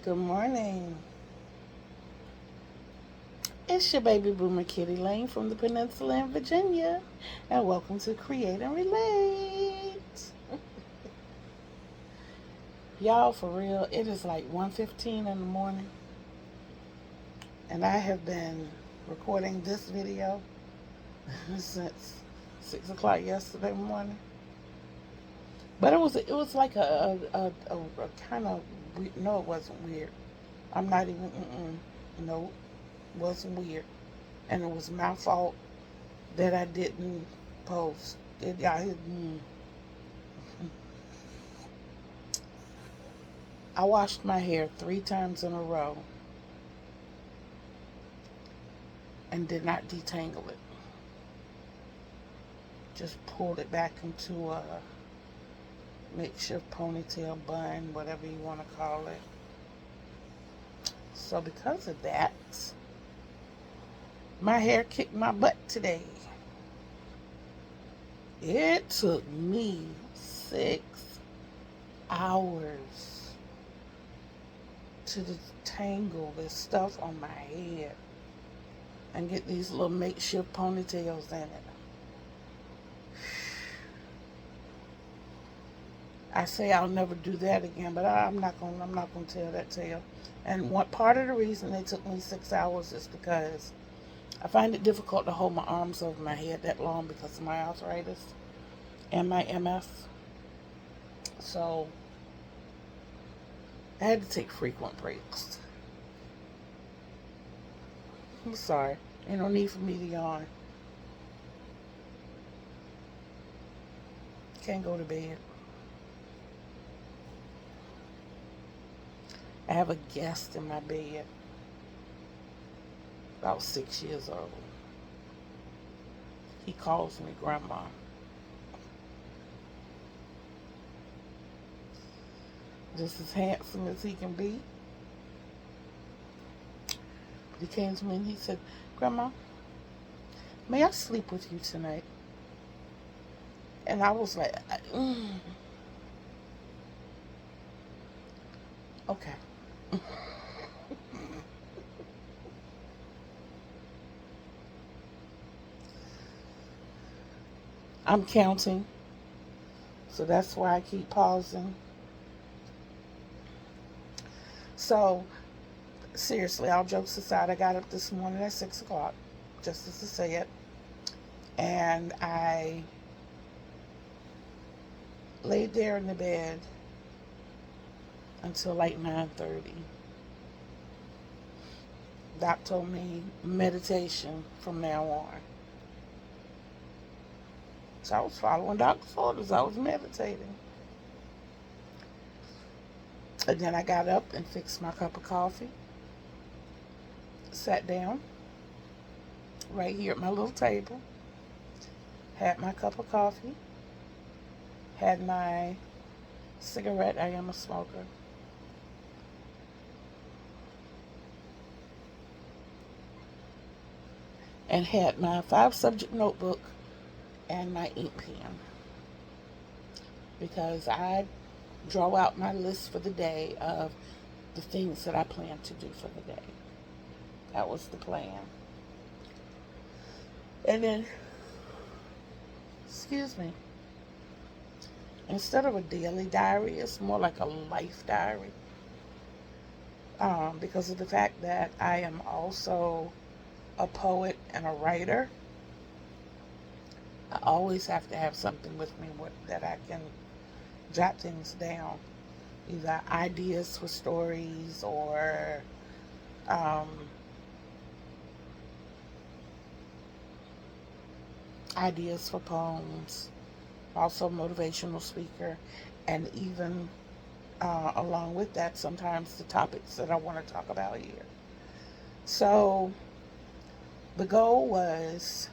Good morning. It's your baby boomer Kitty Lane from the Peninsula in Virginia, and welcome to Create and Relate. Y'all, for real, it is like 1:15 in the morning, and I have been recording this video since 6 o'clock yesterday morning. But it was like a kind of, no, it wasn't weird. I'm not even, no, it wasn't weird. And it was my fault that I didn't post. I washed my hair 3 times in a row and did not detangle it. Just pulled it back into a makeshift ponytail bun, whatever you want to call it. So because of that, my hair kicked my butt today. It took me 6 hours to detangle this stuff on my head and get these little makeshift ponytails in it. I say I'll never do that again, but I'm not gonna tell that tale. And one part of the reason it took me 6 hours is because I find it difficult to hold my arms over my head that long because of my arthritis and my MS. So I had to take frequent breaks. I'm sorry. Ain't no need for me to yawn. Can't go to bed. I have a guest in my bed, about 6 years old. He calls me grandma. Just as handsome as he can be. He came to me and he said, "Grandma, may I sleep with you tonight?" And I was like, okay. I'm counting, so that's why I keep pausing. So, seriously, all jokes aside, I got up this morning at 6 o'clock, just as to say it, and I laid there in the bed until like 9:30. Doc told me meditation from now on. So I was following Doc's orders. I was meditating. And then I got up and fixed my cup of coffee. Sat down right here at my little table. Had my cup of coffee. Had my cigarette. I am a smoker. And had my 5 subject notebook and my ink pen. Because I draw out my list for the day of the things that I plan to do for the day. That was the plan. And then, excuse me, instead of a daily diary, it's more like a life diary. Because of the fact that I am also a poet and a writer, I always have to have something with me that I can jot things down. Either ideas for stories or um, ideas for poems, also motivational speaker, and even along with that, sometimes the topics that I want to talk about here. So the goal was,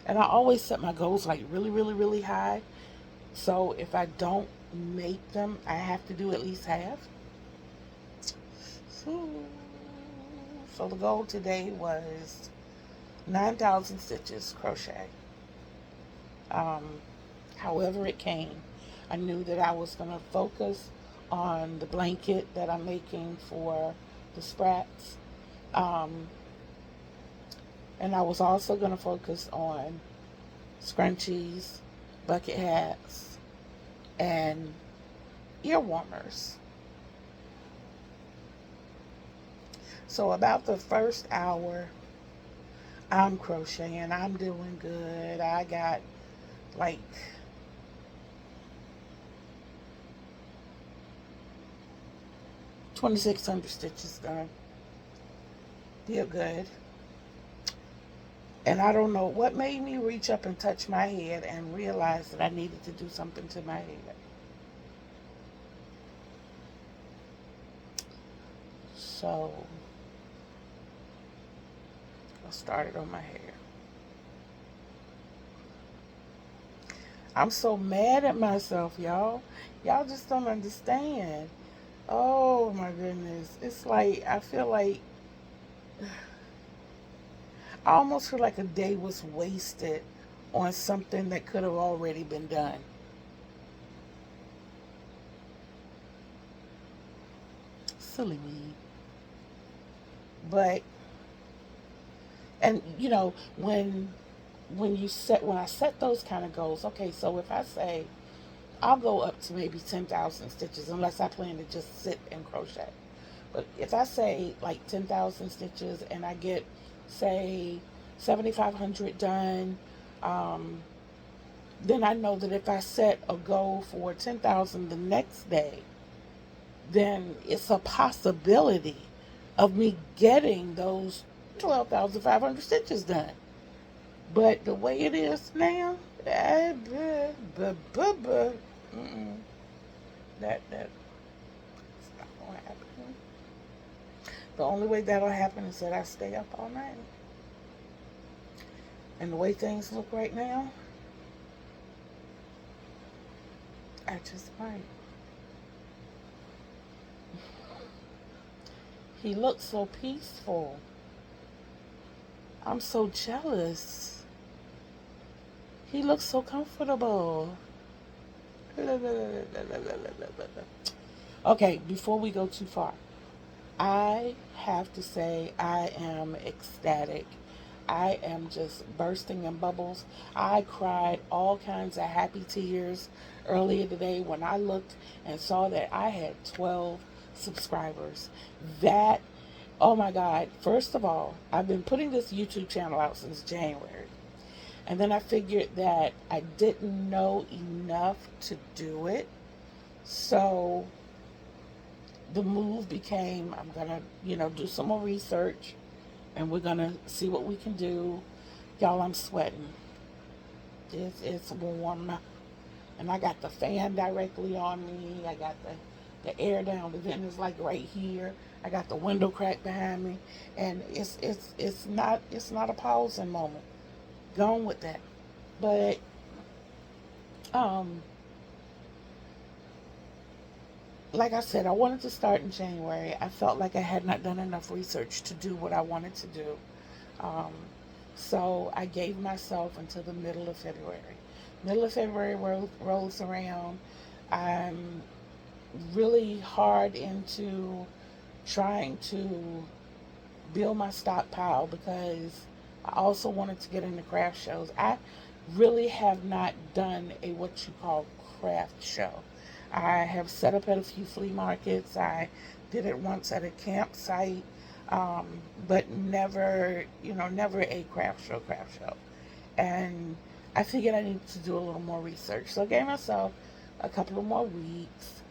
and I always set my goals like really, really, really high. So if I don't make them, I have to do at least half. So the goal today was 9,000 stitches crochet. Um, However it came, I knew that I was going to focus on the blanket that I'm making for the sprats. Um, and I was also going to focus on scrunchies, bucket hats, and ear warmers. So about the first hour, I'm crocheting. I'm doing good. I got like 2,600 stitches done. Did good. And I don't know what made me reach up and touch my head and realize that I needed to do something to my head. So I started on my hair. I'm so mad at myself, y'all. Y'all just don't understand. Oh my goodness. It's like, I feel like, I almost feel like a day was wasted on something that could have already been done. Silly me. But, and you know, when I set those kind of goals, okay, so if I say I'll go up to maybe 10,000 stitches unless I plan to just sit and crochet. But if I say like 10,000 stitches and I get, say, 7,500 done, um, then I know that if I set a goal for 10,000 the next day, then it's a possibility of me getting those 12,500 stitches done. But the way it is now, that's not gonna happen. The only way that'll happen is that I stay up all night. And the way things look right now, I just might. He looks so peaceful. I'm so jealous. He looks so comfortable. Okay, before we go too far, I have to say I am ecstatic. I am just bursting in bubbles. I cried all kinds of happy tears earlier today when I looked and saw that I had 12 subscribers. That, oh my God, first of all, I've been putting this YouTube channel out since January. And then I figured that I didn't know enough to do it. So the move became, I'm going to, do some more research and we're going to see what we can do. Y'all, I'm sweating. It's warm. And I got the fan directly on me. I got the air down. The vent is like right here. I got the window crack behind me. And it's not a pausing moment. Gone with that. But um like I said, I wanted to start in January. I felt like I had not done enough research to do what I wanted to do. Um, so I gave myself until the middle of February. Middle of February rolls around. I'm really hard into trying to build my stockpile because I also wanted to get into craft shows. I really have not done a what you call craft show. I have set up at a few flea markets. I did it once at a campsite, um, but never, never a craft show. And I figured I needed to do a little more research. So I gave myself a couple of more weeks,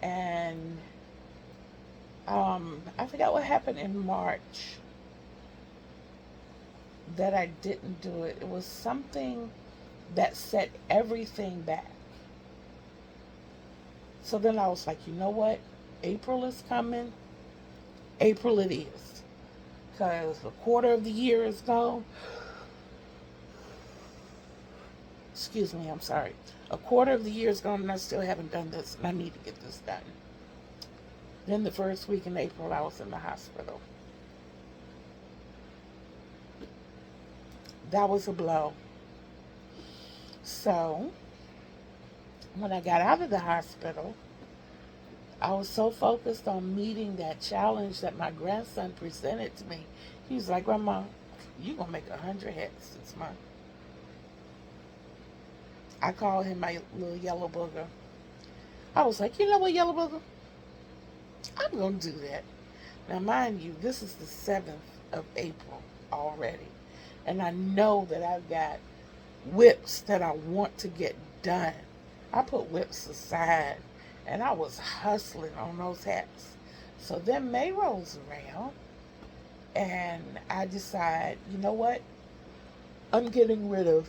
and I forgot what happened in March that I didn't do it. It was something that set everything back. So then I was like, you know what? April is coming. April it is. Because a quarter of the year is gone. Excuse me, I'm sorry. A quarter of the year is gone and I still haven't done this. And I need to get this done. Then the first week in April, I was in the hospital. That was a blow. So when I got out of the hospital, I was so focused on meeting that challenge that my grandson presented to me. He was like, Grandma, you gonna make 100 hats this month. I call him my little yellow booger. I was like, you know what, yellow booger? I'm gonna do that. Now, mind you, this is the 7th of April already. And I know that I've got whips that I want to get done. I put whips aside and I was hustling on those hats. So then May rolls around and I decide, you know what? I'm getting rid of,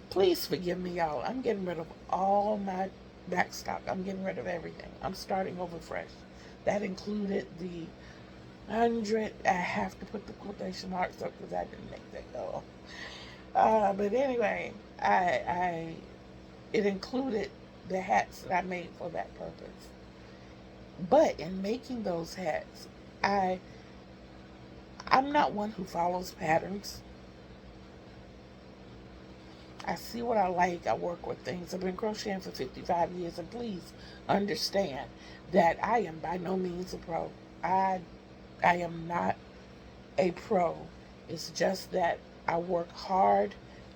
please forgive me, y'all. I'm getting rid of all my back stock. I'm getting rid of everything. I'm starting over fresh. That included the 100. I have to put the quotation marks up because I didn't make that go. But anyway, I it included the hats that I made for that purpose. But in making those hats, I I'm not one who follows patterns. I see what I like. I work with things. I've been crocheting for 55 years, and please understand that I am by no means a pro. I I am not a pro. It's just that I work hard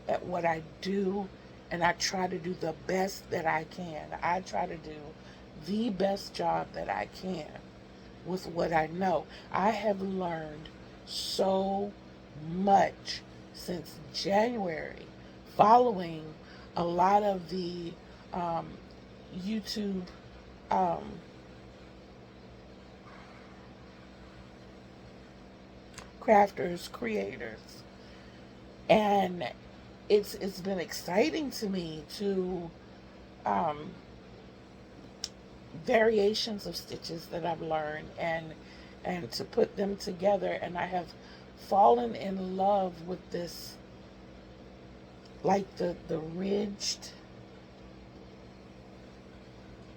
at what I do and I try to do the best that I can. I try to do the best job that I can with what I know. I have learned so much since January following a lot of the um, YouTube um, crafters, creators. And it's been exciting to me to um, variations of stitches that I've learned and to put them together, and I have fallen in love with this, like the ridged.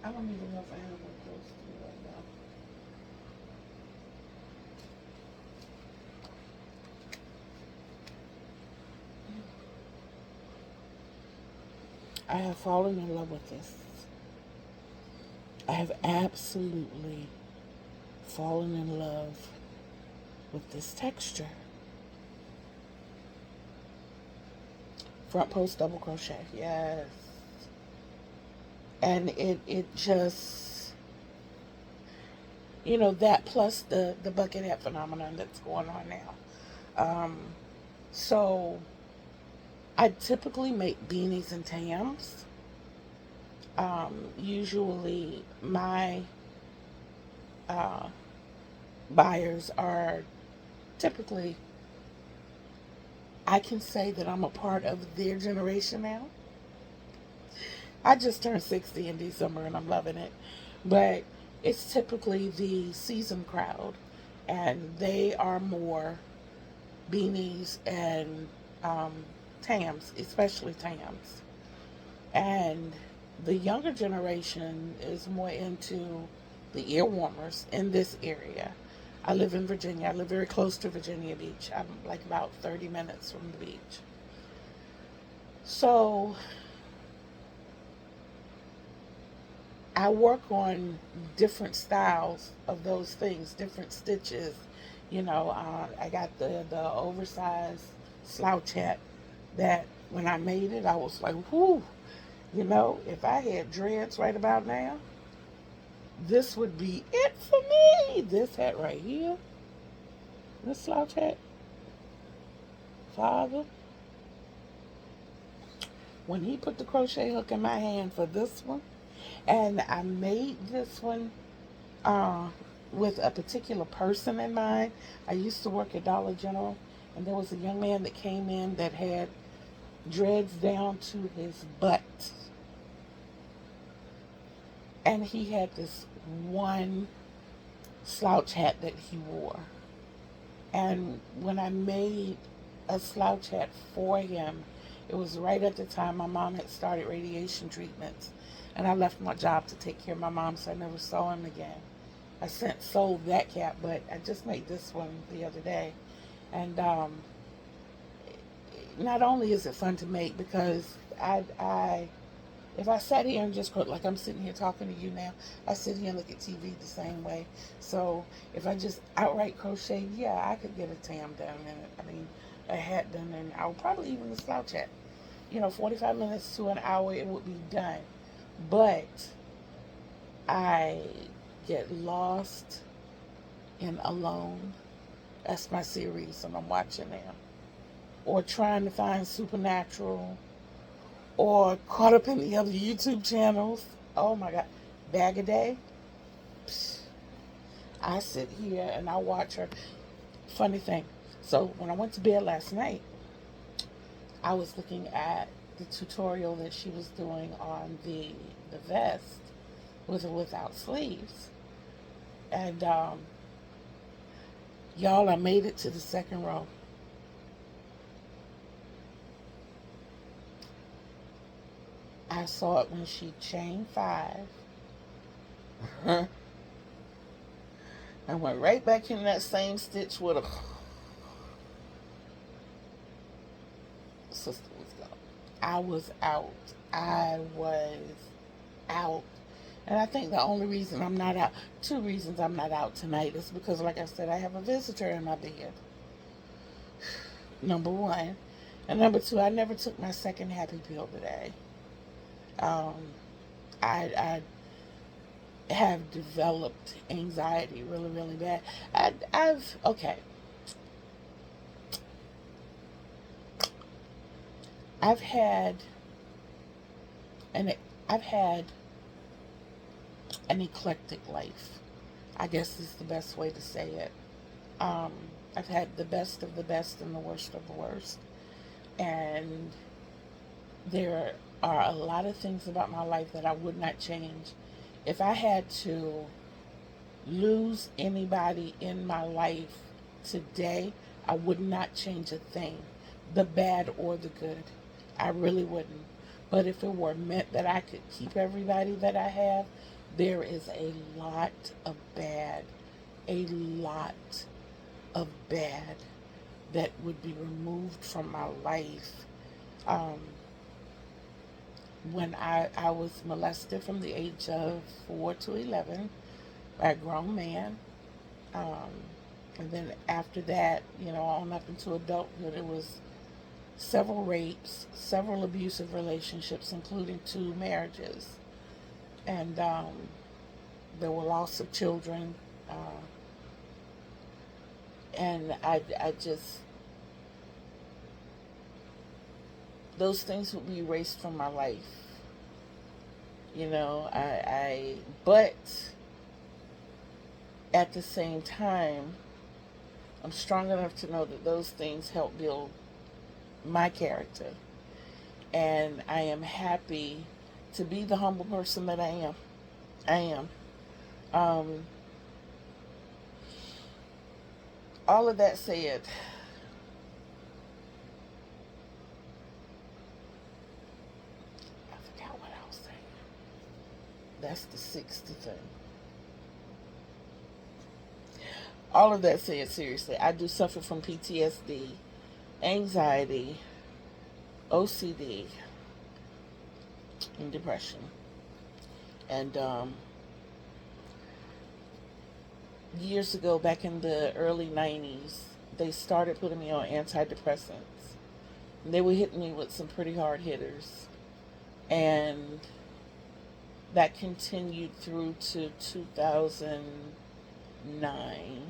I don't even know if I have one close to me right now. I have fallen in love with this. I have absolutely fallen in love with this texture. Front post double crochet, yes. And it just, that plus the bucket hat phenomenon that's going on now. Um, so I typically make beanies and tams. Usually my uh, buyers are typically, I can say that I'm a part of their generation now. I just turned 60 in December and I'm loving it. But it's typically the seasoned crowd, and they are more beanies and um, tams, especially tams. And the younger generation is more into the ear warmers in this area. I live in Virginia. I live very close to Virginia Beach. I'm like about 30 minutes from the beach. So I work on different styles of those things, different stitches. I got the oversized slouch hat that when I made it, I was like, whoo, if I had dreads right about now, this would be it for me. This hat right here, this slouch hat, Father, when he put the crochet hook in my hand for this one, and I made this one uh, with a particular person in mind. I used to work at Dollar General, and there was a young man that came in that had dreads down to his butt. And he had this one slouch hat that he wore. And when I made a slouch hat for him, it was right at the time my mom had started radiation treatments. And I left my job to take care of my mom, so I never saw him again. I sold that cap, but I just made this one the other day. And not only is it fun to make because I If I sat here and just like I'm sitting here talking to you now, I sit here and look at TV the same way. So if I just outright crochet, yeah, I could get a tam done, and I mean a hat done, and I'll probably even a slouch hat. 45 minutes to an hour, it would be done. But I get lost in Alone. That's my series, and I'm watching now. Or trying to find Supernatural, or caught up in the other YouTube channels. Oh my God. Bag a Day. I sit here and I watch her. Funny thing. So when I went to bed last night, I was looking at the tutorial that she was doing on the vest with or without sleeves. And y'all, I made it to the second row. I saw it when she chained 5. And went right back in that same stitch with a sister was gone. I was out. I was out. And I think the only reason I'm not out, 2 reasons I'm not out tonight is because, like I said, I have a visitor in my bed. Number 1. And number 2, I never took my second happy pill today. I have developed anxiety really, really bad. Okay. I've had an eclectic life, I guess is the best way to say it. I've had the best of the best and the worst of the worst. And there are a lot of things about my life that I would not change. If I had to lose anybody in my life today, I would not change a thing, the bad or the good. I really wouldn't. But if it were meant that I could keep everybody that I have, there is a lot of bad, a lot of bad that would be removed from my life. When I was molested from the age of 4 to 11 by a grown man. And then after that, on up into adulthood, it was several rapes, several abusive relationships, including 2 marriages. And there were loss of children. And I just, those things would be erased from my life. But at the same time, I'm strong enough to know that those things help build my character. And I am happy to be the humble person that I am. I am. All of that said, I forgot what I was saying. That's the 60 thing. All of that said, seriously, I do suffer from PTSD, anxiety, OCD, and depression. And years ago, back in the early 90s, they started putting me on antidepressants. And they were hitting me with some pretty hard hitters. And that continued through to 2009.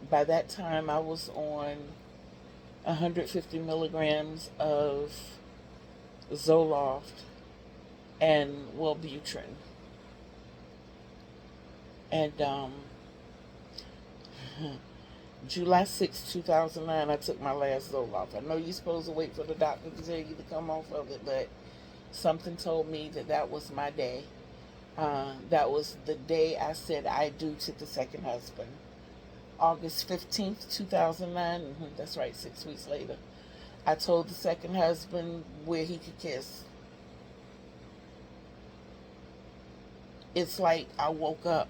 By that time, I was on 150 milligrams of Zoloft and Wellbutrin. And July 6, 2009, I took my last Zoloft. I know you're supposed to wait for the doctor to tell you to come off of it, but something told me that was my day. That was the day I said I do to the second husband. August 15th, 2009. That's right, 6 weeks later. I told the second husband where he could kiss. It's like I woke up,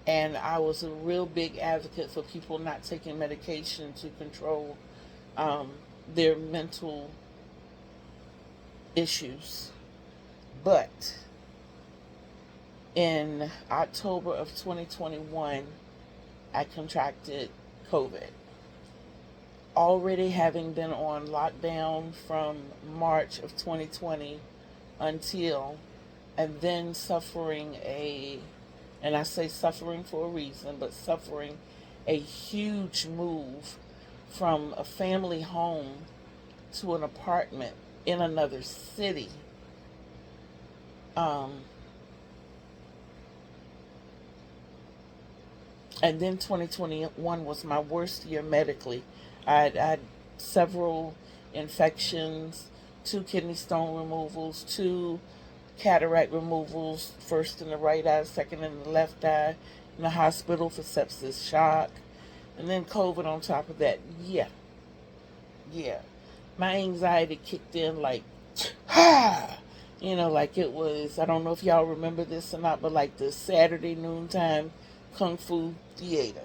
and I was a real big advocate for people not taking medication to control their mental issues. But in October of 2021, I contracted COVID. Already having been on lockdown from March of 2020 until, and then suffering and I say suffering for a reason, but suffering a huge move from a family home to an apartment in another city. Um, and then 2021 was my worst year medically. I had several infections, 2 kidney stone removals, 2 cataract removals, first in the right eye, second in the left eye, in the hospital for sepsis shock, and then COVID on top of that. Yeah. My anxiety kicked in like, like it was, I don't know if y'all remember this or not, but like the Saturday noontime Kung Fu theater.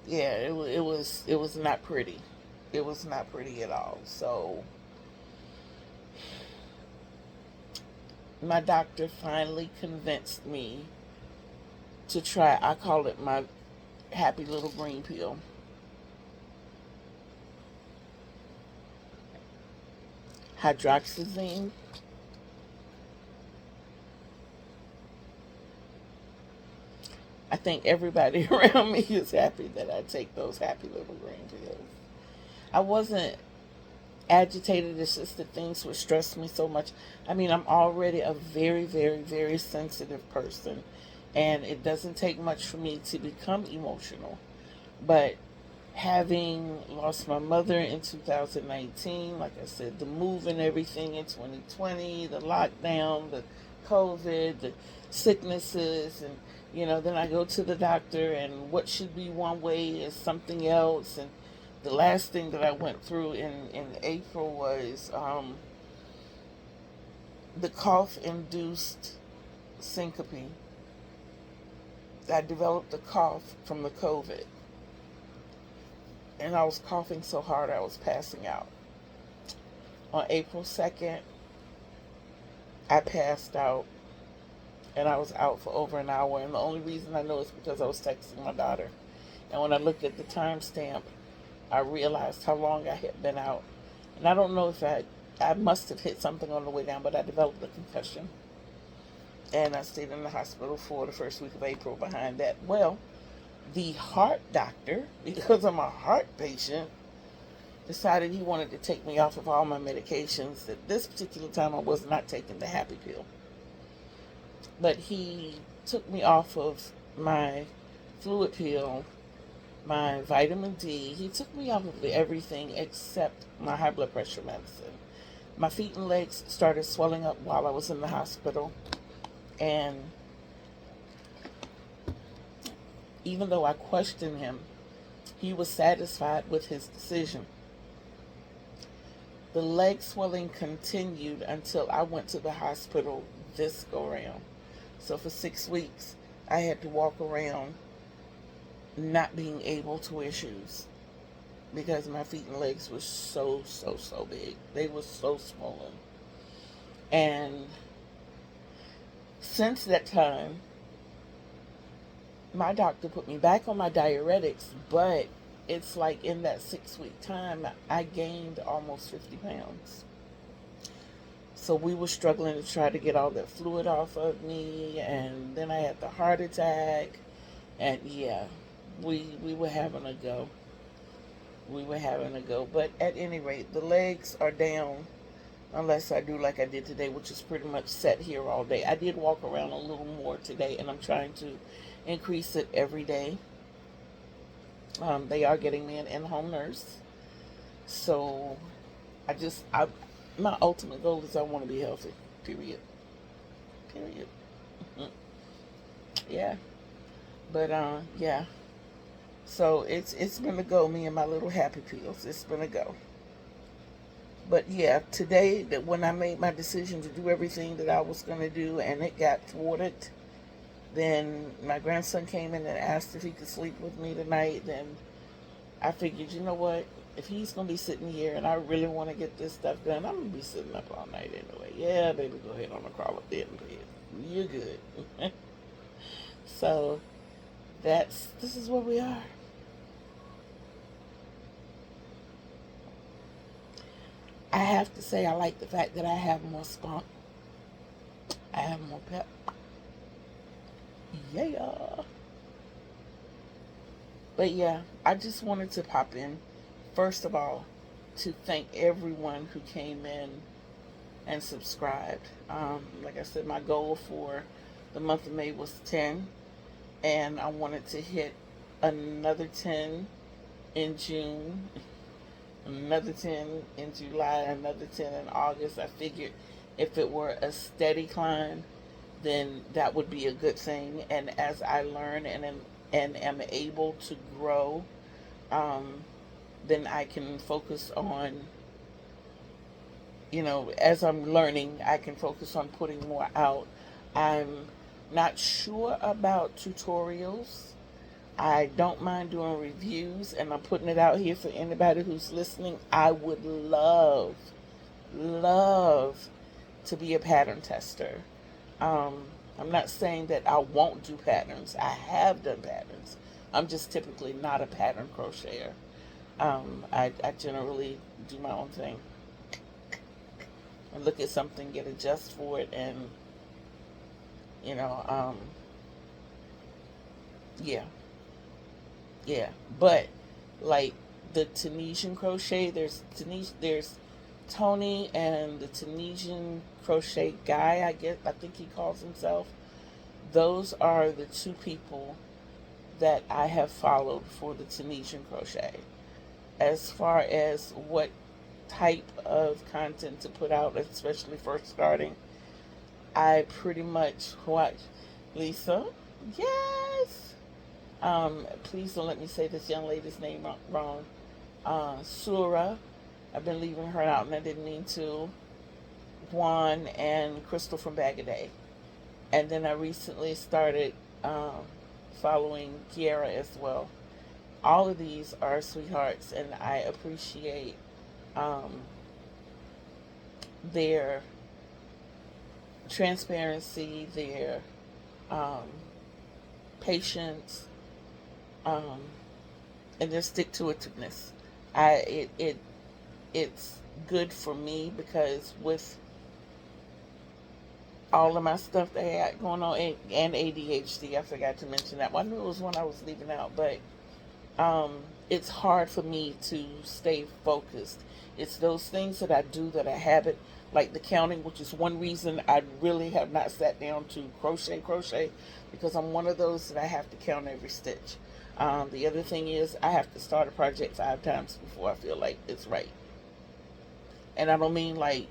Yeah, it was not pretty. It was not pretty at all. So my doctor finally convinced me to try, I call it my happy little green pill. Hydroxyzine. I think everybody around me is happy that I take those happy little green pills. I wasn't agitated. It's just that things would stress me so much. I mean, I'm already a very, very, very sensitive person, and it doesn't take much for me to become emotional. But having lost my mother in 2019, like I said, the move and everything in 2020, the lockdown, the COVID, the sicknesses, and then I go to the doctor, and what should be one way is something else. And the last thing that I went through in April was the cough induced syncope. I developed a cough from the COVID, and I was coughing so hard I was passing out. On April 2nd, I passed out, and I was out for over an hour. And the only reason I know is because I was texting my daughter. And when I looked at the timestamp, I realized how long I had been out. And I don't know if I must have hit something on the way down, but I developed a concussion. And I stayed in the hospital for the first week of April behind that. Well, the heart doctor, because I'm a heart patient, decided he wanted to take me off of all my medications. At this particular time, I was not taking the happy pill. But he took me off of my fluid pill, my vitamin D. He took me off of everything except my high blood pressure medicine. My feet and legs started swelling up while I was in the hospital. And even though I questioned him, he was satisfied with his decision. The leg swelling continued until I went to the hospital this go round. So for 6 weeks, I had to walk around not being able to wear shoes because my feet and legs were so big. They were so swollen. And since that time, my doctor put me back on my diuretics, but it's like in that 6 week time, I gained almost 50 pounds. So we were struggling to try to get all that fluid off of me, and then I had the heart attack, and yeah, we were having a go. We were having a go. But at any rate, the legs are down unless I do like I did today, which is pretty much set here all day. I did walk around a little more today, and I'm trying to increase it every day. They are getting me an in-home nurse. So my ultimate goal is I want to be healthy. Period. Yeah. But yeah. So it's been a go, me and my little happy pills. It's been a go. But yeah, today, that when I made my decision to do everything that I was going to do and it got thwarted, then my grandson came in and asked if he could sleep with me tonight. Then I figured, you know what? If he's gonna be sitting here and I really want to get this stuff done, I'm gonna be sitting up all night anyway. Yeah, baby, go ahead on the crawl up there in bed. You're good. So this is where we are. I have to say I like the fact that I have more spunk. I have more pep. Yeah. But yeah, I just wanted to pop in, first of all, to thank everyone who came in and subscribed. Like I said, my goal for the month of May was 10, and I wanted to hit another 10 in June, another 10 in July, another 10 in August. I figured if it were a steady climb, then that would be a good thing. And as I learn and am able to grow, um, then I can focus on, as I'm learning, I can focus on putting more out. I'm not sure about tutorials. I don't mind doing reviews, and I'm putting it out here for anybody who's listening. I would love to be a pattern tester. Um, I'm not saying that I won't do patterns. I have done patterns. I'm just typically not a pattern crocheter. I generally do my own thing. I look at something, get a just for it, and you know, um, yeah, yeah. But like the Tunisian crochet, there's Tony and the Tunisian crochet guy. I think he calls himself. Those are the two people that I have followed for the Tunisian crochet. As far as what type of content to put out, especially first starting, I pretty much watch Lisa. Yes. Please don't let me say this young lady's name wrong. Sura. I've been leaving her out and I didn't mean to. Juan and Crystal from Bag a Day. And then I recently started following Kiara as well. All of these are sweethearts, and I appreciate um, their transparency, their um, patience, um, and their stick to itiveness. It's good for me because with all of my stuff that I had going on and ADHD, I forgot to mention that. Well, I knew it was one I was leaving out, but um, it's hard for me to stay focused. It's those things that I do that I habit, like the counting, which is one reason I really have not sat down to crochet, because I'm one of those that I have to count every stitch. The other thing is I have to start a project 5 times before I feel like it's right. And I don't mean like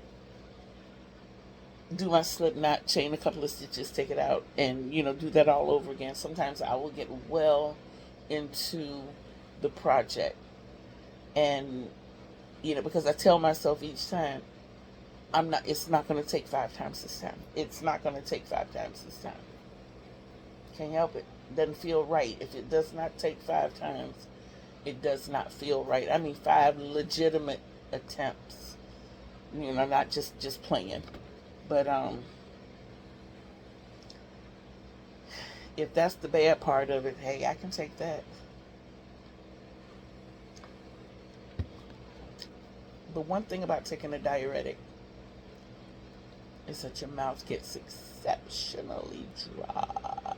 do my slip knot, chain a couple of stitches, take it out, and do that all over again. Sometimes I will get well into the project, and because I tell myself each time, it's not going to take 5 times this time. It's not going to take 5 times this time. Can't help it. Doesn't feel right. If it does not take 5 times, it does not feel right. I mean 5 legitimate attempts, not just playing. But if that's the bad part of it, hey, I can take that. The one thing about taking a diuretic is that your mouth gets exceptionally dry.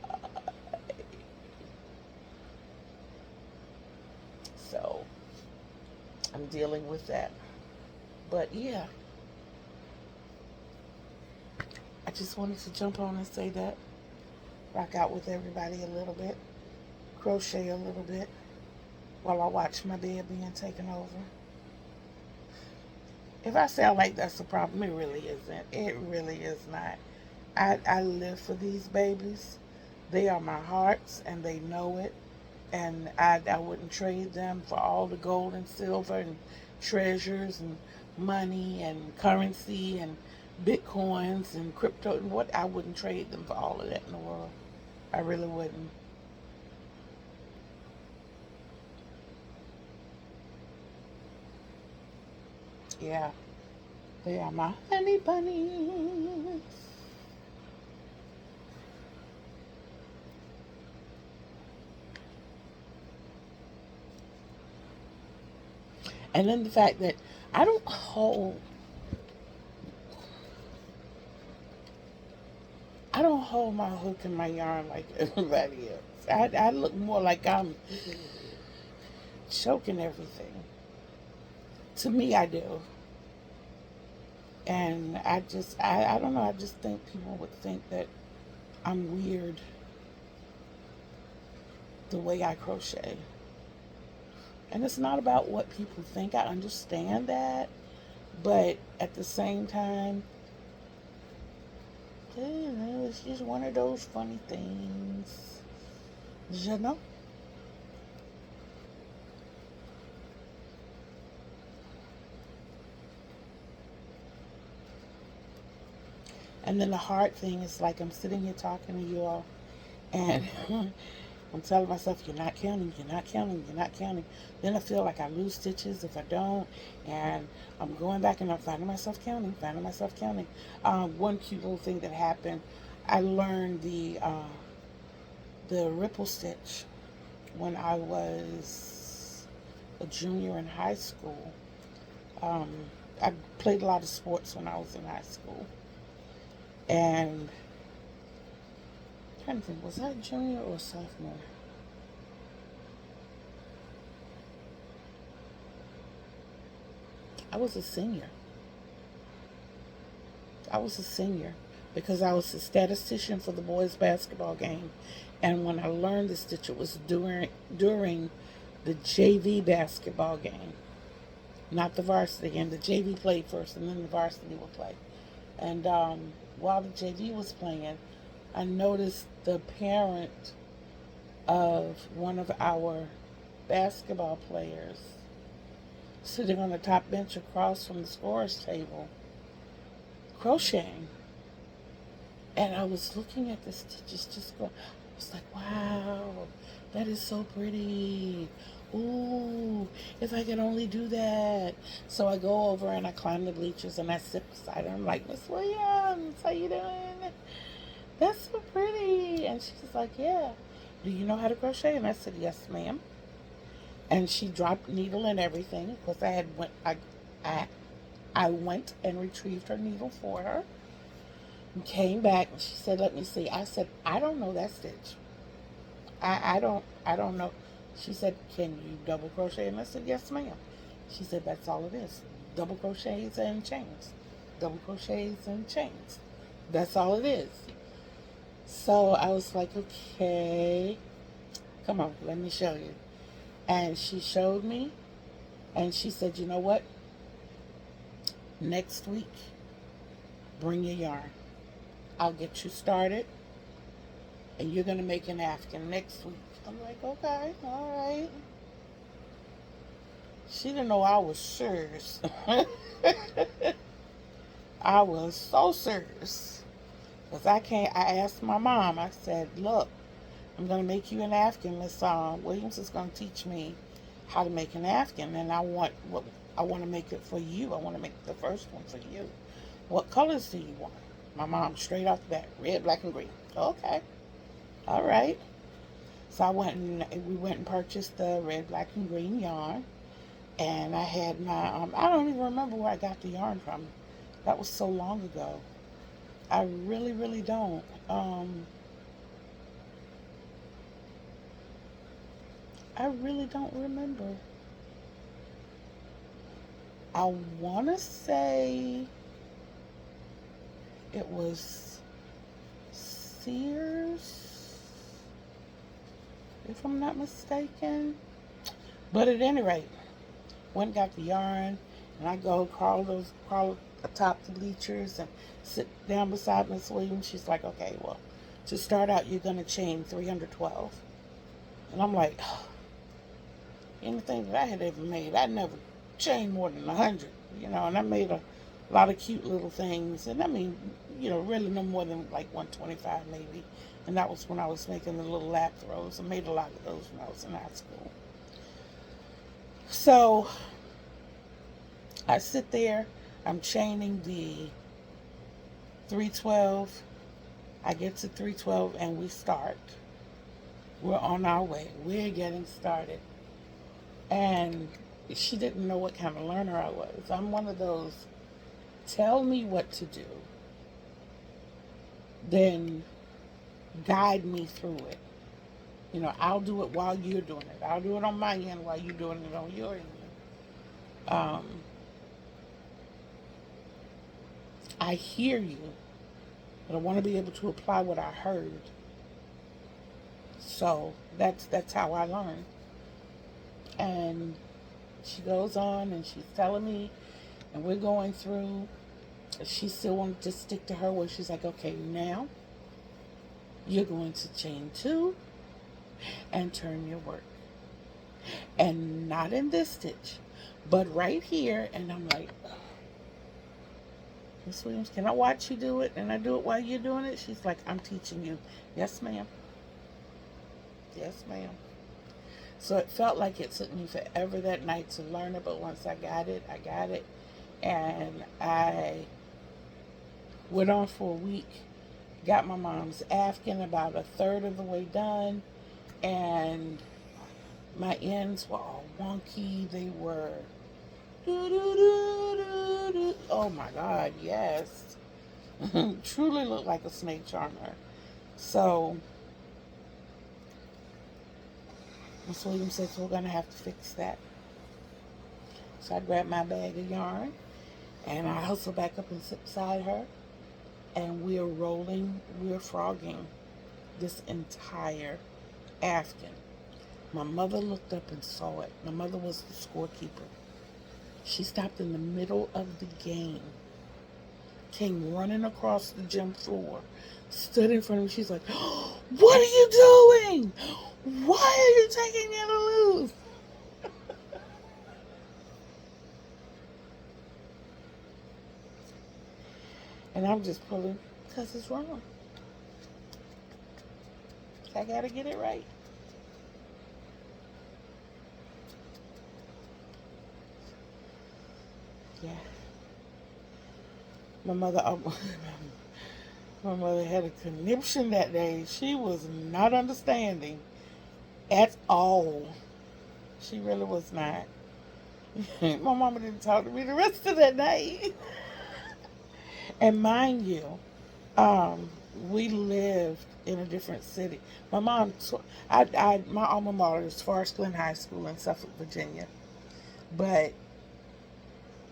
So I'm dealing with that. But yeah, I just wanted to jump on and say that. Rock out with everybody a little bit. Crochet a little bit while I watch my bed being taken over. If I sound like that's a problem, it really isn't. It really is not. I live for these babies. They are my hearts, and they know it. And I wouldn't trade them for all the gold and silver and treasures and money and currency and bitcoins and crypto and what. I wouldn't trade them for all of that in the world. I really wouldn't. Yeah, they are my honey bunnies. And then the fact that I don't hold I don't hold my hook and my yarn like everybody else. I look more like I'm choking everything. To me, I do. And I don't know, I just think people would think that I'm weird the way I crochet. And it's not about what people think. I understand that. But at the same time, you know, it's just one of those funny things. You know? And then the hard thing is like I'm sitting here talking to you all, and I'm telling myself, you're not counting, you're not counting, you're not counting. Then I feel like I lose stitches if I don't, and I'm going back and I'm finding myself counting, finding myself counting. One cute little thing that happened, I learned the ripple stitch when I was a junior in high school. Um, I played a lot of sports when I was in high school, and I'm trying to think, was I a junior or a sophomore? I was a senior. I was a senior because I was a statistician for the boys basketball game, and when I learned the stitch, it was during the JV basketball game, not the varsity game. The JV played first, and then the varsity would play. And while the JV was playing, I noticed the parent of one of our basketball players sitting on the top bench across from the scorer's table crocheting. And I was looking at the stitches just going, I was like, wow, that is so pretty. Ooh, if I could only do that. So I go over and I climb the bleachers and I sit beside her. I'm like, Miss Williams, how you doing? That's so pretty. And she's like, yeah. Do you know how to crochet? And I said, yes, ma'am. And she dropped needle and everything. Of course, I I went and retrieved her needle for her. And came back and she said, let me see. I said, I don't know that stitch. I don't know. She said, can you double crochet? And I said, yes, ma'am. She said, that's all it is. Double crochets and chains. Double crochets and chains. That's all it is. So I was like, okay, come on, let me show you. And she showed me, and she said, you know what? Next week, bring your yarn. I'll get you started, and you're going to make an Afghan next week. I'm like, okay, all right. She didn't know I was serious. I was so serious. Because I asked my mom, I said, look, I'm going to make you an Afghan. Miss Williams is going to teach me how to make an Afghan, and I want to make it for you. I want to make the first one for you. What colors do you want? My mom, straight off the bat, red, black, and green. Okay, all right. So we went and purchased the red, black, and green yarn, and I had my I don't even remember where I got the yarn from. That was so long ago. I really, really don't. I really don't remember. I want to say it was Sears, if I'm not mistaken. But at any rate, went and got the yarn, and I go crawl atop the bleachers and sit down beside Miss Williams. She's like, okay, well, to start out, you're going to chain 312. And I'm like, anything that I had ever made, I never chained more than 100, and I made a lot of cute little things. And I mean, really no more than like 125 maybe. And that was when I was making the little lap throws. I made a lot of those when I was in high school. So I sit there, I'm chaining the 312. I get to 312 and we start. We're on our way. We're getting started. And she didn't know what kind of learner I was. I'm one of those, tell me what to do, then guide me through it. You know, I'll do it while you're doing it. I'll do it on my end while you're doing it on your end. Um, I hear you, but I want to be able to apply what I heard. So that's how I learn. And she goes on and she's telling me, and we're going through. She still wanted to stick to her where she's like, okay, now you're going to chain two and turn your work. And not in this stitch, but right here. And I'm like, Miss Williams, can I watch you do it? And I do it while you're doing it? She's like, I'm teaching you. Yes, ma'am. Yes, ma'am. So it felt like it took me forever that night to learn it, but once I got it, I got it. And I went on for a week, got my mom's Afghan about a third of the way done, and my ends were all wonky. They were oh my God, yes. Truly looked like a snake charmer. So Miss Williams says we're gonna have to fix that. So I grabbed my bag of yarn and I hustle back up and sit beside her, and we're rolling, we're frogging this entire Afghan. My mother looked up and saw it. My mother was the scorekeeper. She stopped in the middle of the game, came running across the gym floor, stood in front of me. She's like, oh, what are you doing? Why are you taking me to lose? And I'm just pulling because it's wrong. I gotta get it right. Yeah. My mother, my mother had a conniption that day. She was not understanding at all. She really was not. My mama didn't talk to me the rest of that night. And mind you, we lived in a different city. My mom, my alma mater is Forest Glen High School in Suffolk, Virginia, but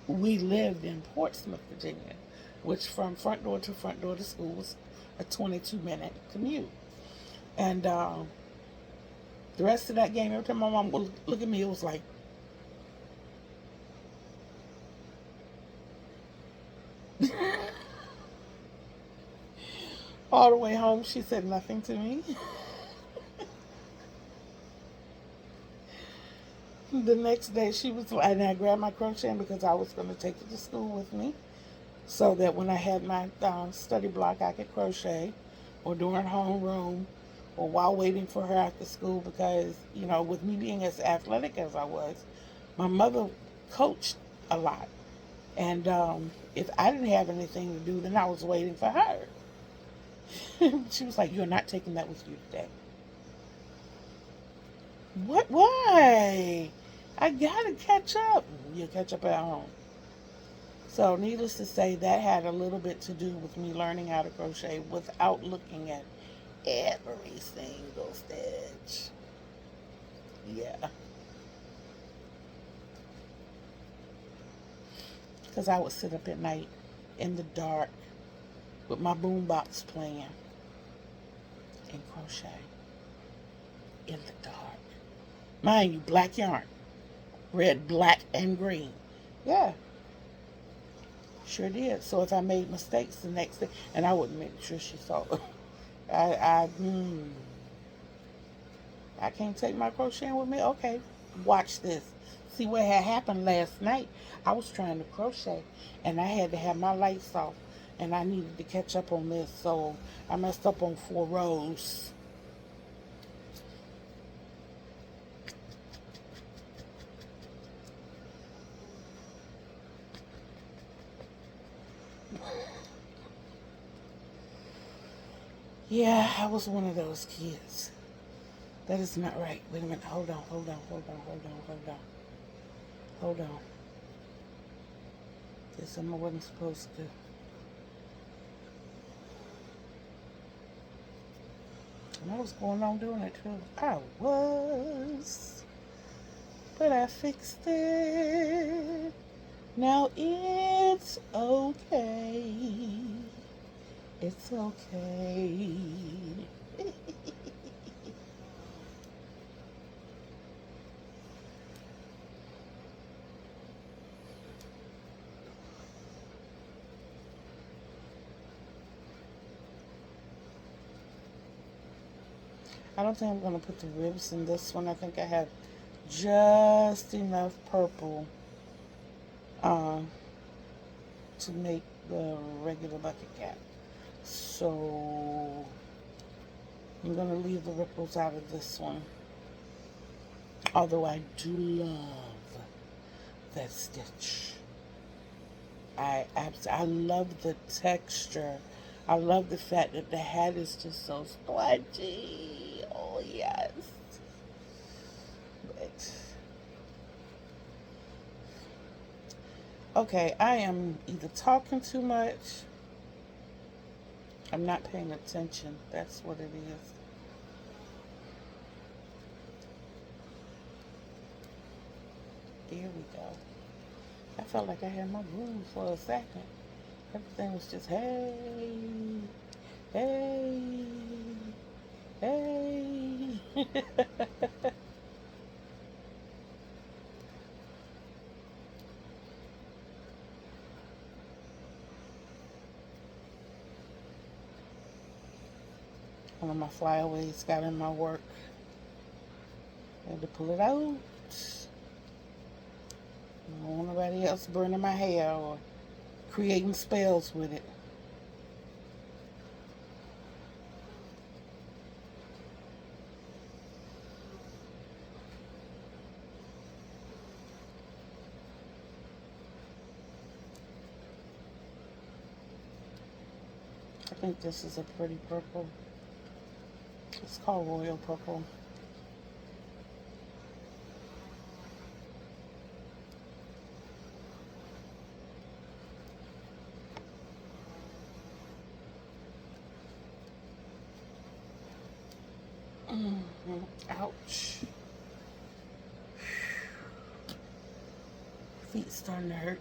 we lived in Portsmouth, Virginia, which from front door to school was a 22-minute commute. And the rest of that game, every time my mom would look at me, it was like, all the way home, she said nothing to me. The next day, she was, and I grabbed my crochet because I was going to take it to school with me, so that when I had my study block, I could crochet, or during homeroom, or while waiting for her after school. Because, you know, with me being as athletic as I was, my mother coached a lot. And if I didn't have anything to do, then I was waiting for her. She was like, you're not taking that with you today. What? Why? I gotta catch up. You catch up at home. So needless to say, that had a little bit to do with me learning how to crochet without looking at every single stitch. Yeah. Because I would sit up at night in the dark with my boombox playing and crochet in the dark. Mind you, black yarn. Red, black, and green. Yeah, sure did. So if I made mistakes the next day, and I would make sure she saw it. I, I, I can't take my crocheting with me. Okay, watch this. See what had happened last night? I was trying to crochet, and I had to have my lights off, and I needed to catch up on this, so I messed up on 4 rows. Yeah, I was one of those kids. That is not right. Wait a minute. Hold on, hold on, hold on, hold on, hold on. Hold on. Did something I wasn't supposed to. And I was going on doing it too. I was. But I fixed it. Now it's okay. It's okay. I don't think I'm going to put the ribs in this one. I think I have just enough purple uh, to make the regular bucket cap. So I'm going to leave the ripples out of this one. Although I do love that stitch. I love the texture. I love the fact that the hat is just so spongy. Oh yes. But okay, I am either talking too much. I'm not paying attention. That's what it is. There we go. I felt like I had my groove for a second. Everything was just hey, hey, hey. One of my flyaways got in my work. I had to pull it out. I don't want nobody else burning my hair or creating spells with it. I think this is a pretty purple. It's called royal purple. Ouch. Feet starting to hurt.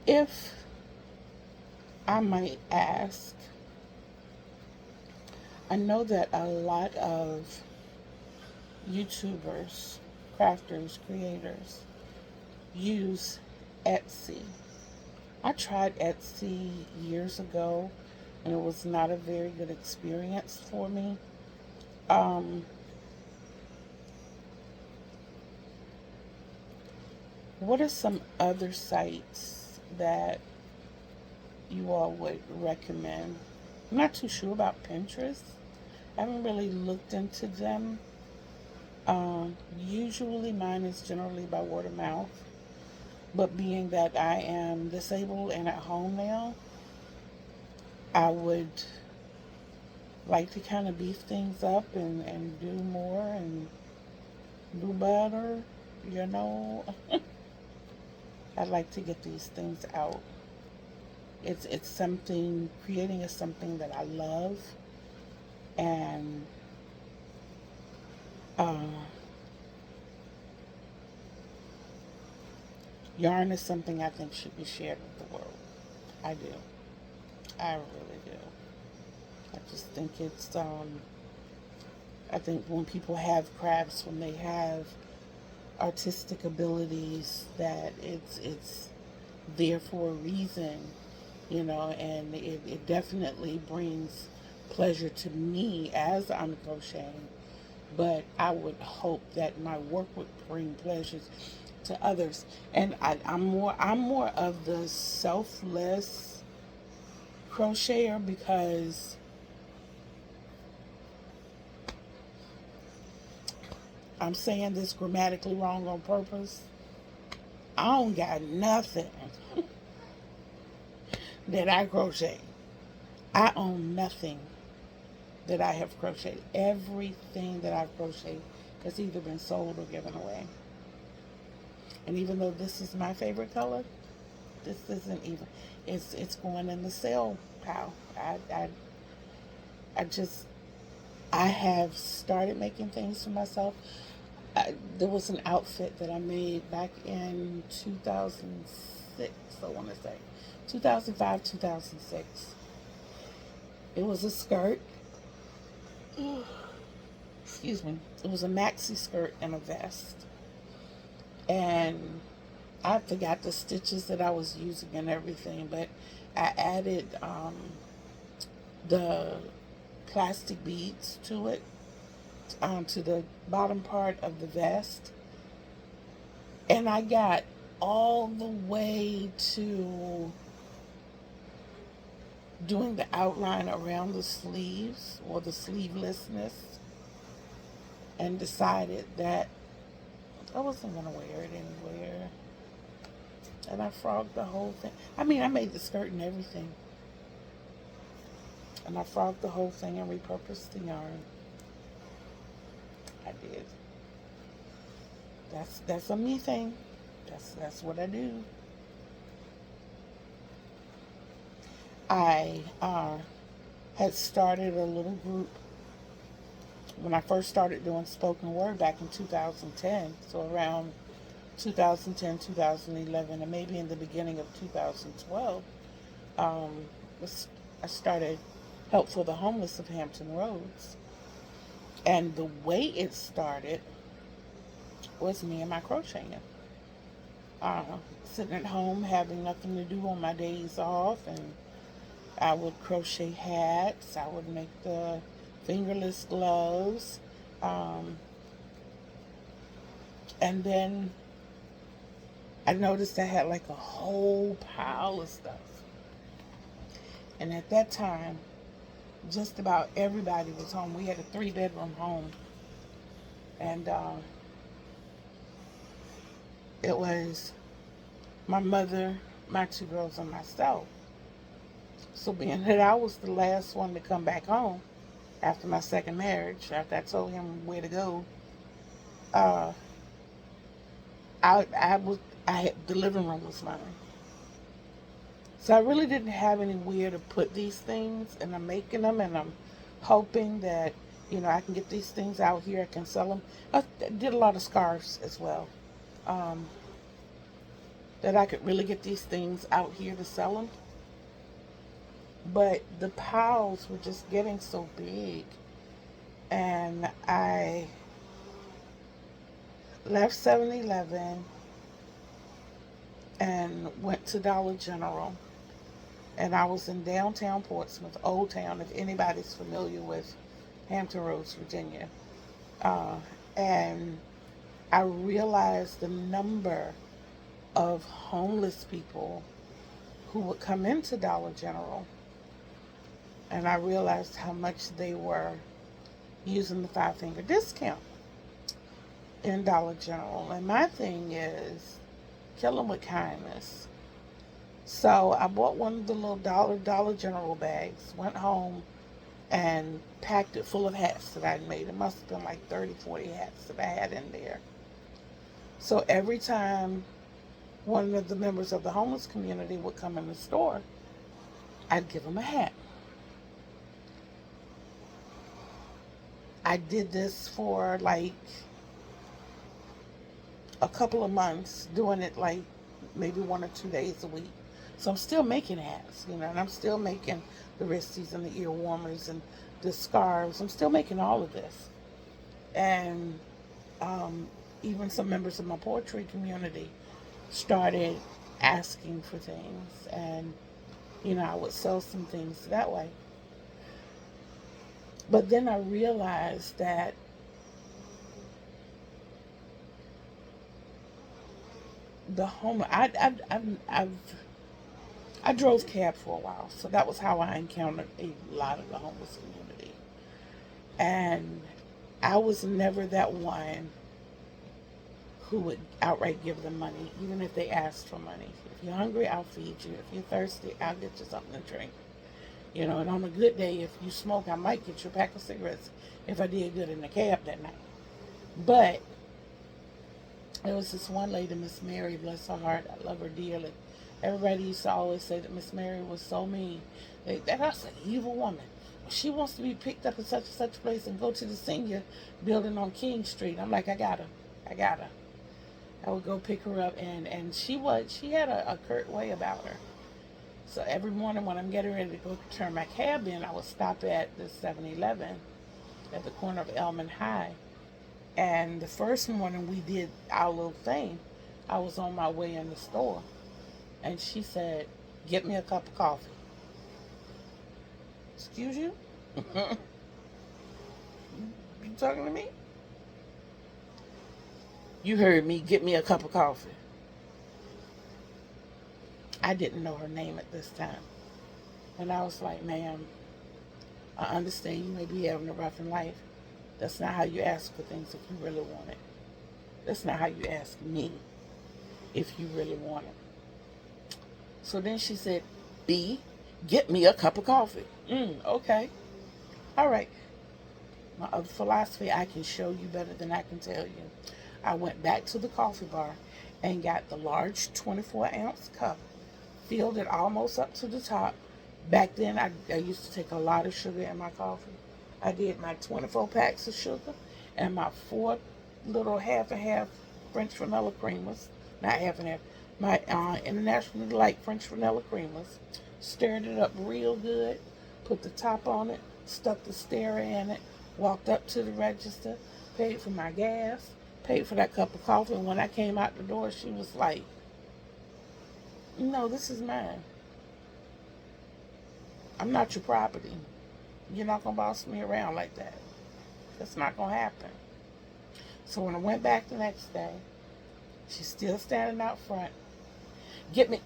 If I might ask, I know that a lot of YouTubers, crafters, creators use Etsy. I tried Etsy years ago and it was not a very good experience for me. Um, what are some other sites that you all would recommend? I'm not too sure about Pinterest. I haven't really looked into them. Usually mine is generally by word of mouth. But being that I am disabled and at home now, I would like to kind of beef things up and do more and do better, you know. I'd like to get these things out. It's something, creating is something that I love, and uh, yarn is something I think should be shared with the world. I do. I really do. I just think it's I think when people have crafts, when they have artistic abilities, that it's there for a reason, and it definitely brings pleasure to me as I'm crocheting. But I would hope that my work would bring pleasures to others. And I'm more of the selfless crocheter, because I'm saying this grammatically wrong on purpose. I don't got nothing that I crochet. I own nothing that I have crocheted. Everything that I've crocheted has either been sold or given away. And even though this is my favorite color, this isn't even. It's going in the sale pile. I just I have started making things for myself. There was an outfit that I made back in 2006. I want to say 2005, 2006. It was a skirt. Excuse me. It was a maxi skirt and a vest, and I forgot the stitches that I was using and everything, but I added the plastic beads to it, to the bottom part of the vest, and I got all the way to doing the outline around the sleeves or the sleevelessness, and decided that I wasn't going to wear it anywhere. And I frogged the whole thing. I mean, I made the skirt and everything. And I frogged the whole thing and repurposed the yarn. I did. That's a me thing. That's what I do. I had started a little group when I first started doing spoken word back in 2010. So around 2010, 2011, and maybe in the beginning of 2012, um, I started Help for the Homeless of Hampton Roads. And the way it started was me and my crocheting. Uh, Sitting at home having nothing to do on my days off, and I would crochet hats. I would make the fingerless gloves. Um, and then I noticed I had like a whole pile of stuff. And at that time, just about everybody was home. We had a 3-bedroom home. And it was my mother, my 2 girls, and myself. So being that I was the last one to come back home after my second marriage, after I told him where to go, uh, the living room was mine. So I really didn't have anywhere to put these things, and I'm making them, and I'm hoping that, I can get these things out here. I can sell them. I did a lot of scarves as well. Um, that I could really get these things out here to sell them. But the piles were just getting so big, and I left 7-Eleven and went to Dollar General, and I was in downtown Portsmouth, Old Town, if anybody's familiar with Hampton Roads, Virginia. Uh, and I realized the number of homeless people who would come into Dollar General, and I realized how much they were using the 5-finger discount in Dollar General. And my thing is, kill them with kindness. So I bought one of the little Dollar General bags, went home, and packed it full of hats that I'd made. It must have been like 30, 40 hats that I had in there. So every time one of the members of the homeless community would come in the store, I'd give them a hat. I did this for like a couple of months, doing it like maybe 1 or 2 days a week. So I'm still making hats, you know, and I'm still making the wristies and the ear warmers and the scarves. I'm still making all of this. And um, even some members of my poetry community started asking for things. And, you know, I would sell some things that way. But then I realized that the home, I drove cab for a while. So that was how I encountered a lot of the homeless community. And I was never that one who would outright give them money, even if they asked for money. If you're hungry, I'll feed you. If you're thirsty, I'll get you something to drink. You know, and on a good day, if you smoke, I might get you a pack of cigarettes if I did good in the cab that night. But there was this one lady, Miss Mary, bless her heart, I love her dearly. Everybody used to always say that Miss Mary was so mean. That's an evil woman. She wants to be picked up in such and such place and go to the senior building on King Street. I'm like, I got her. I got her. I would go pick her up, and she had a curt way about her. So every morning when I'm getting ready to go turn my cab in, I would stop at the 7-Eleven at the corner of Elm and High. And the first morning we did our little thing, I was on my way in the store, and she said, "Get me a cup of coffee." Excuse you? You talking to me? You heard me. Get me a cup of coffee. I didn't know her name at this time. And I was like, "Ma'am, I understand you may be having a rough in life. That's not how you ask for things if you really want it. That's not how you ask me if you really want it." So then she said, "B, get me a cup of coffee." Okay. All right. My philosophy, I can show you better than I can tell you. I went back to the coffee bar and got the large 24-ounce cup, filled it almost up to the top. Back then, I used to take a lot of sugar in my coffee. I did my 24 packs of sugar and my 4 little half and half French vanilla creamers. Not half and half. My International Delight French vanilla creamers. Stirred it up real good. Put the top on it. Stuck the stirrer in it. Walked up to the register. Paid for my gas. Paid for that cup of coffee. And when I came out the door, she was like, "No, this is mine. I'm not your property. You're not going to boss me around like that. That's not going to happen." So when I went back the next day, she's still standing out front. "Get me."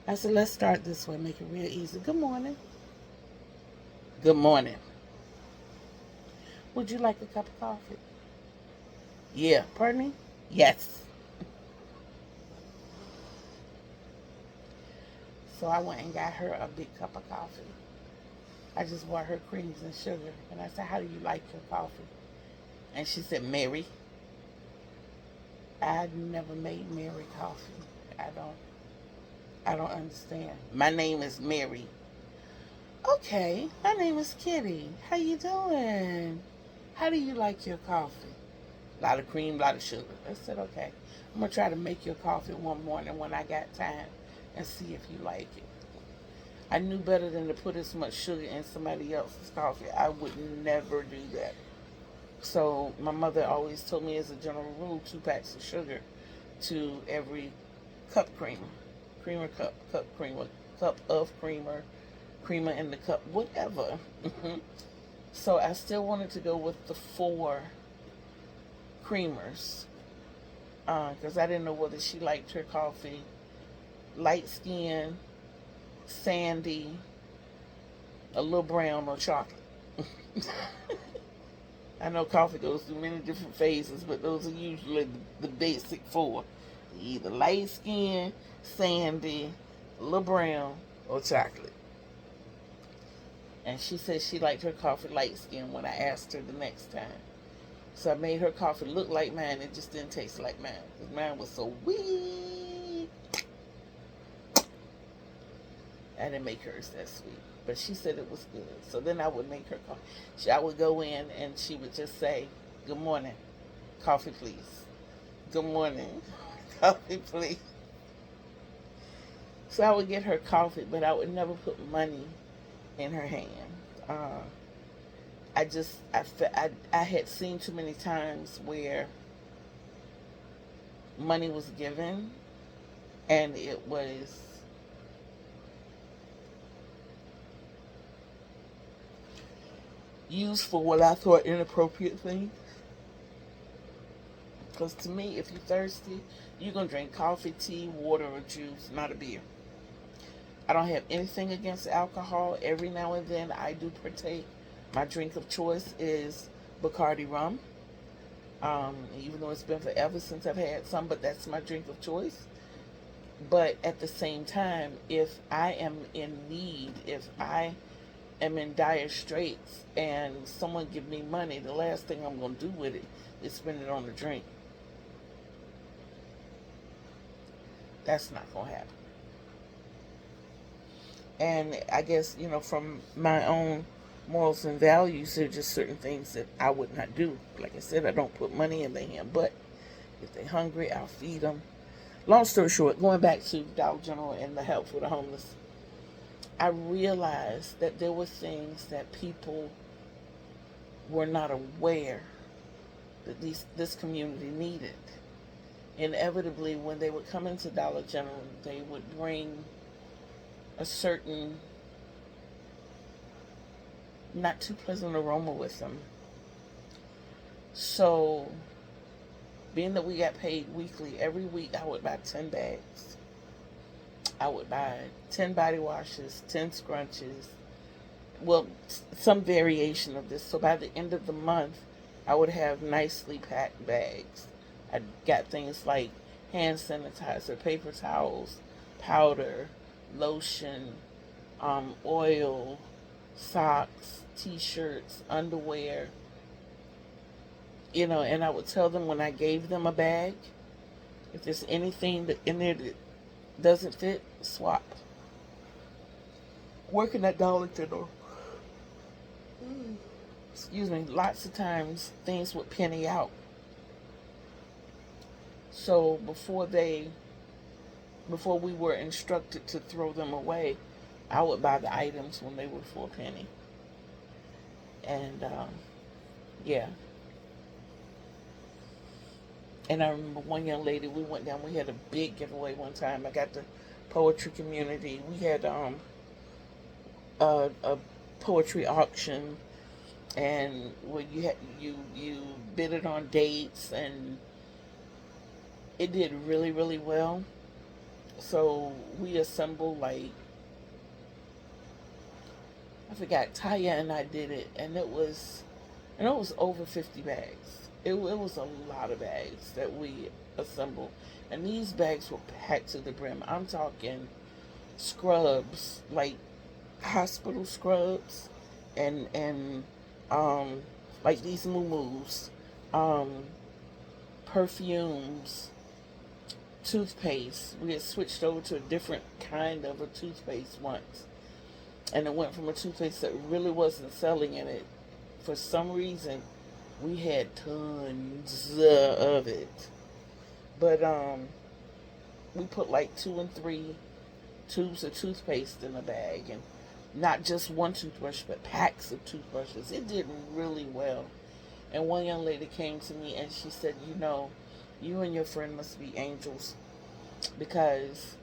I said, "Let's start this way. Make it real easy. Good morning." "Good morning. Would you like a cup of coffee?" "Yeah." "Pardon me?" "Yes." So I went and got her a big cup of coffee. I just bought her creams and sugar. And I said, "How do you like your coffee?" And she said, "Mary." I never made Mary coffee. I don't understand. "My name is Mary." "Okay, my name is Kitty. How you doing? How do you like your coffee?" "A lot of cream, a lot of sugar." I said, "Okay, I'm going to try to make your coffee one morning when I got time and see if you like it." I knew better than to put as much sugar in somebody else's coffee. I would never do that. So my mother always told me, as a general rule, 2 packs of sugar to every cup creamer. Creamer cup, cup creamer, cup of creamer, creamer in the cup, whatever. So I still wanted to go with the 4 creamers because I didn't know whether she liked her coffee light skin, sandy, a little brown, or chocolate. I know coffee goes through many different phases, but those are usually the basic 4. Either light skin, sandy, a little brown, or chocolate. And she said she liked her coffee light skin when I asked her the next time. So I made her coffee look like mine. It just didn't taste like mine, because mine was so weak. I didn't make hers that sweet, but she said it was good. So then I would make her coffee. I would go in and she would just say, "Good morning, coffee please. Good morning." coffee, please. So I would get her coffee, but I would never put money in her hand. Uh, I had seen too many times where money was given and it was used for what I thought inappropriate things. Because to me, if you're thirsty, you're going to drink coffee, tea, water, or juice, not a beer. I don't have anything against alcohol. Every now and then I do partake. My drink of choice is Bacardi rum. Even though it's been forever since I've had some, but that's my drink of choice. But at the same time, if I am in need, if I am in dire straits and someone give me money, the last thing I'm going to do with it is spend it on a drink. That's not going to happen. And I guess, from my own morals and values, there are just certain things that I would not do. Like I said, I don't put money in their hand, but if they're hungry, I'll feed them. Long story short, going back to Dollar General and the help for the homeless, I realized that there were things that people were not aware that this community needed. Inevitably, when they would come into Dollar General, they would bring a certain not too pleasant aroma with them. So, being that we got paid weekly, every week I would buy 10 bags. I would buy 10 body washes, 10 scrunches, well, some variation of this. So by the end of the month, I would have nicely packed bags. I got things like hand sanitizer, paper towels, powder, lotion, oil, socks, t-shirts, underwear. And I would tell them when I gave them a bag, if there's anything in there that doesn't fit, swap. Working at Dollar General, excuse me, lots of times things would penny out. So before we were instructed to throw them away, I would buy the items when they were for a penny. And yeah. And I remember one young lady, we went down, we had a big giveaway one time. I got the poetry community. We had a poetry auction, and where you bid it on dates, and it did really, really well. So we assembled, like, I forgot, Taya and I did it, and it was over 50 bags. It was a lot of bags that we assembled. And these bags were packed to the brim. I'm talking scrubs, like hospital scrubs, and like these moo-moos, perfumes, toothpaste. We had switched over to a different kind of a toothpaste once. And it went from a toothpaste that really wasn't selling, and it, for some reason, we had tons of it. But we put like 2 and 3 tubes of toothpaste in a bag, and not just one toothbrush, but packs of toothbrushes. It did really well. And one young lady came to me and she said, you and your friend must be angels, because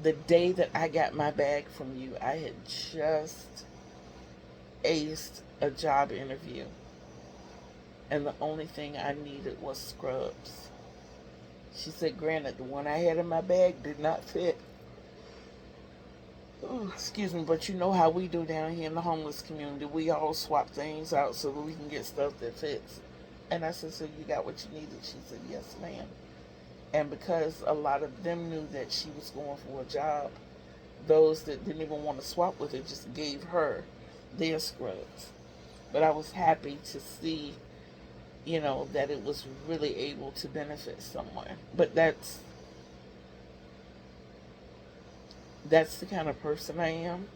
the day that I got my bag from you, I had just aced a job interview, and the only thing I needed was scrubs. She said, granted, the one I had in my bag did not fit. Ooh, excuse me, but you know how we do down here in the homeless community. We all swap things out so that we can get stuff that fits. And I said, so you got what you needed? She said, yes, ma'am. And because a lot of them knew that she was going for a job, those that didn't even want to swap with her just gave her their scrubs. But I was happy to see, that it was really able to benefit someone. But that's the kind of person I am.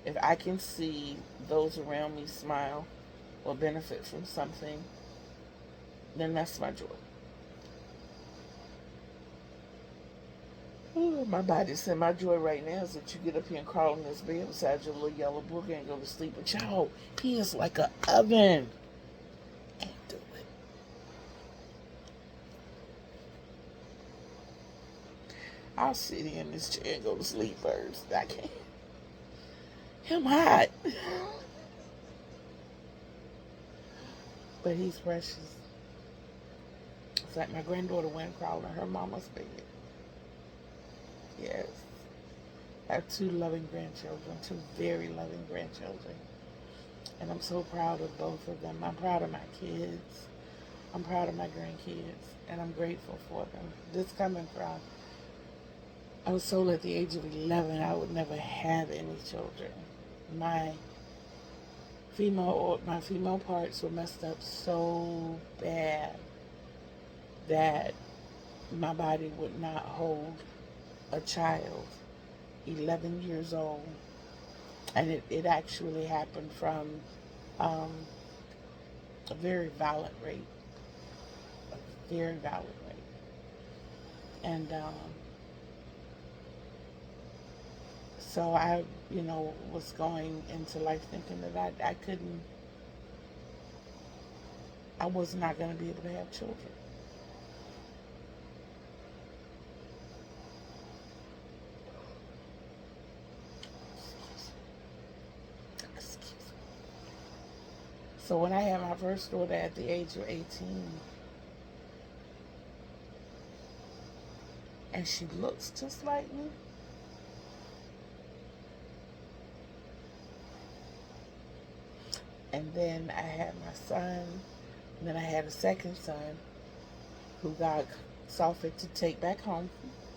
If I can see those around me smile or benefit from something, then that's my joy. Ooh, my body said my joy right now is that you get up here and crawl in this bed beside your little yellow booger and go to sleep. But y'all, he is like an oven. Can't do it. I'll sit in this chair and go to sleep first. I can't. I'm hot. But he's precious. It's like my granddaughter went crawling in her mama's bed. Yes. I have two loving grandchildren, two very loving grandchildren. And I'm so proud of both of them. I'm proud of my kids. I'm proud of my grandkids. And I'm grateful for them. This coming from, I was told at the age of 11 I would never have any children. My female parts were messed up so bad that my body would not hold a child 11 years old. And it actually happened from a very violent rape. A very violent rape. And so I, was going into life thinking that I was not going to be able to have children. Excuse me. So when I had my first daughter at the age of 18, and she looks just like me, and then I had my son, and then I had a second son who God saw fit to take back home.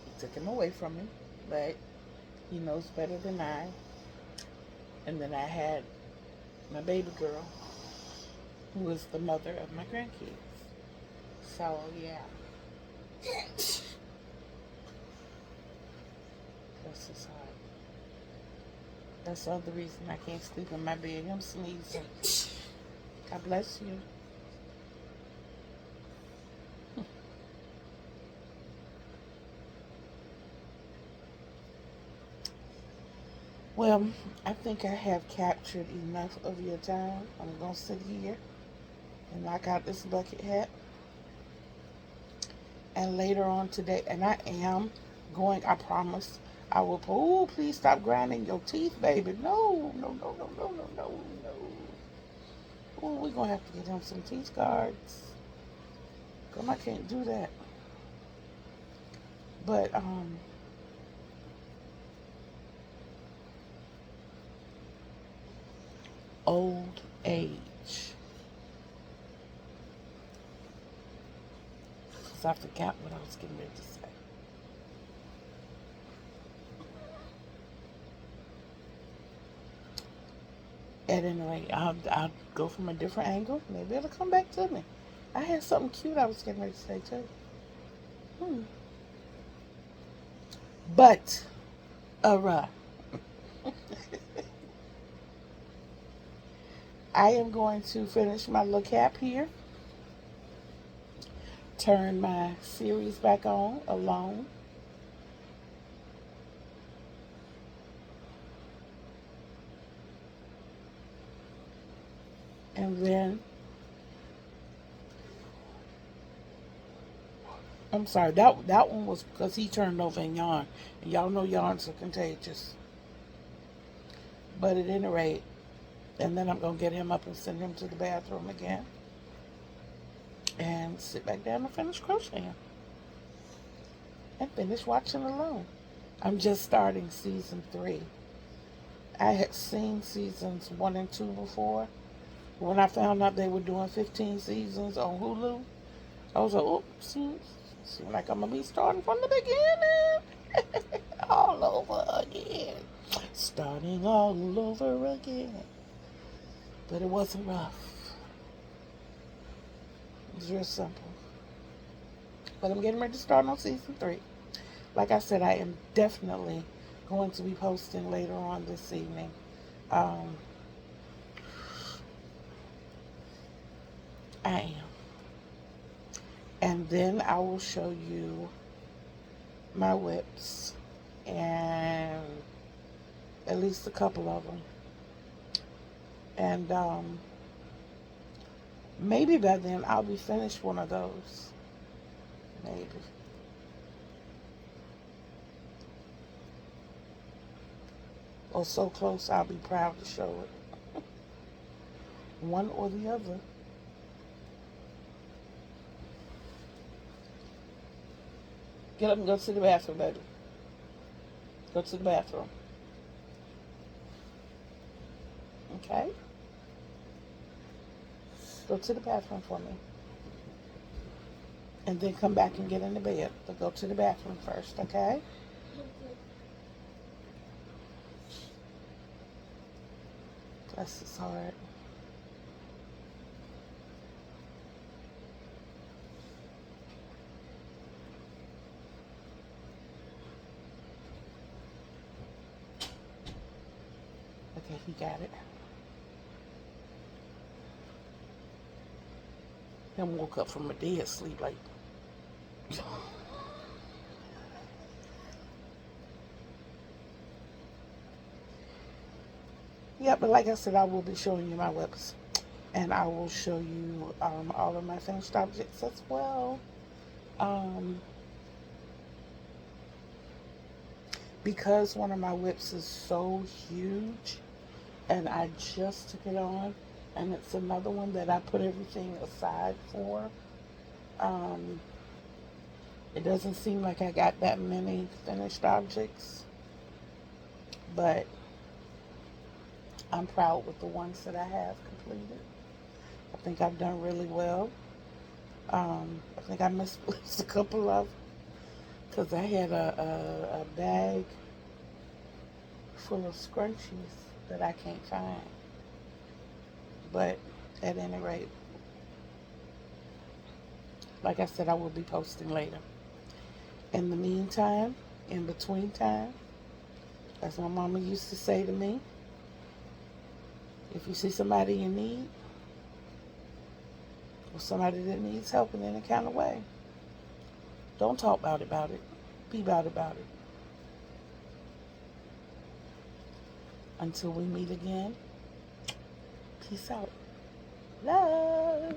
He took him away from me, but he knows better than I. And then I had my baby girl, who was the mother of my grandkids. So, yeah. This is hard. That's the other reason I can't sleep in my bed. I'm sneezing. God bless you. Well, I think I have captured enough of your time. I'm going to sit here and knock out this bucket hat. And later on today, and I am going, I promise, I will, oh, please stop grinding your teeth, baby. No, no, no, no, no, no, no, no. Oh, we're going to have to get him some teeth guards. Because I can't do that. But, old age. Because I forgot what I was getting ready to say. At any rate, I'll go from a different angle. Maybe it'll come back to me. I had something cute I was getting ready to say too. But, I am going to finish my little cap here. Turn my series back on alone. And then, I'm sorry, that one was because he turned over and yawned. And y'all know yawns are contagious. But at any rate, and then I'm going to get him up and send him to the bathroom again. And sit back down and finish crocheting. And finish watching alone. I'm just starting season 3. I had seen seasons 1 and 2 before. When I found out they were doing 15 seasons on Hulu, I was like, oh, seems like I'm going to be starting from the beginning. All over again. Starting all over again. But it wasn't rough. It was real simple. But I'm getting ready to start on season 3. Like I said, I am definitely going to be posting later on this evening. I am. And then I will show you my whips, and at least a couple of them. And maybe by then I'll be finished one of those. Maybe. Or so close I'll be proud to show it. One or the other. Get up and go to the bathroom, baby. Go to the bathroom. Okay? Go to the bathroom for me. And then come back and get in the bed. But go to the bathroom first, okay? Bless his heart. Okay, he got it. Him woke up from a dead sleep like. Yeah, but like I said, I will be showing you my whips. And I will show you all of my finished objects as well. Because one of my whips is so huge, and I just took it on, and it's another one that I put everything aside for. It doesn't seem like I got that many finished objects, but I'm proud with the ones that I have completed. I think I've done really well. I think I misplaced a couple of, because I had a bag full of scrunchies that I can't find. But at any rate, like I said, I will be posting later. In the meantime, in between time, as my mama used to say to me, if you see somebody in need, or somebody that needs help in any kind of way, don't talk about it. Be about it. Until we meet again, peace out. Love.